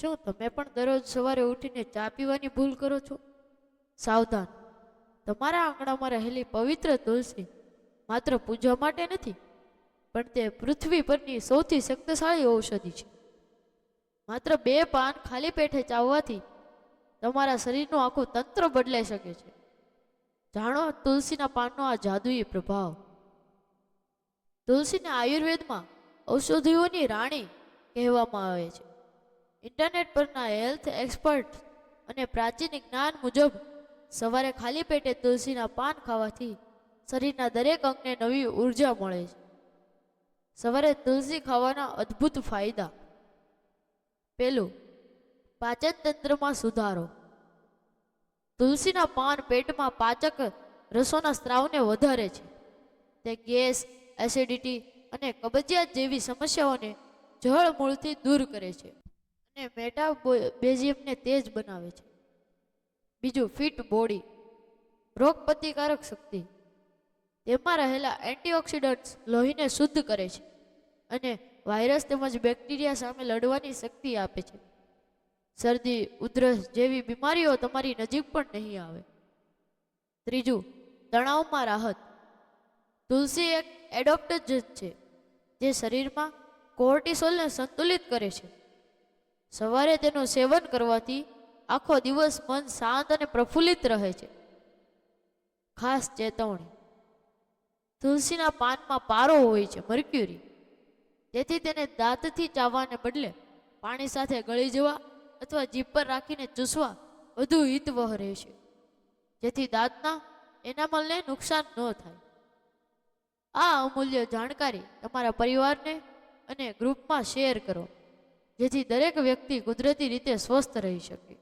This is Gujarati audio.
શું તમે પણ દરરોજ સવારે ઉઠીને ચા પીવાની ભૂલ કરો છો? સાવધાન, તમારા આંગણામાં રહેલી પવિત્ર તુલસી માત્ર પૂજા માટે નથી, પણ તે પૃથ્વી પરની સૌથી શક્તિશાળી ઔષધિ છે. માત્ર 2 પાન ખાલી પેટે ચાવવાથી તમારા શરીરનું આખું તંત્ર બદલાઈ શકે છે. જાણો તુલસીના પાનનો આ જાદુઈ પ્રભાવ. તુલસીને આયુર્વેદમાં ઔષધિઓની રાણી કહેવામાં આવે છે. ઇન્ટરનેટ પરના હેલ્થ એક્સપર્ટ અને પ્રાચીન જ્ઞાન મુજબ સવારે ખાલી પેટે તુલસીના પાન ખાવાથી શરીરના દરેક અંગને નવી ઉર્જા મળે છે. સવારે તુલસી ખાવાના અદ્ભુત ફાયદા. પહેલું, પાચન તંત્રમાં સુધારો. તુલસીના પાન પેટમાં પાચક રસોના સ્ત્રાવને વધારે છે. તે ગેસ, એસિડિટી અને કબજિયાત જેવી સમસ્યાઓને જળ મૂળથી દૂર કરે છે અને મેટાબોલિઝમને તેજ બનાવે છે. બીજું, ફિટ બોડી. રોગ પ્રતિકારક શક્તિ. તેમાં રહેલા એન્ટીઓક્સિડન્ટ્સ લોહીને શુદ્ધ કરે છે અને વાયરસ તેમજ બેક્ટેરિયા સામે લડવાની શક્તિ આપે છે. શરદી, ઉધરસ જેવી બીમારીઓ તમારી નજીક પણ નહીં આવે. ત્રીજું, તણાવમાં રાહત. તુલસી એક એડોપ્ટોજન છે જે શરીરમાં કોર્ટિસોલને સંતુલિત કરે છે. સવારે તેનું સેવન કરવાથી આખો દિવસ મન શાંત અને પ્રફુલ્લિત રહે છે. ખાસ ચેતવણી, તુલસીના પાનમાં પારો હોય છે, મર્ક્યુરી. તેથી તેને દાંતથી ચાવવાને બદલે પાણી સાથે ગળી જવા અથવા જીભ પર રાખીને ચૂસવા વધુ હિતવહ રહેશે, જેથી દાંતના એનામલને નુકસાન ન થાય. આ અમૂલ્ય જાણકારી તમારા પરિવારને અને ગ્રુપમાં શેર કરો, જેથી દરેક વ્યક્તિ કુદરતી રીતે સ્વસ્થ રહી શકે.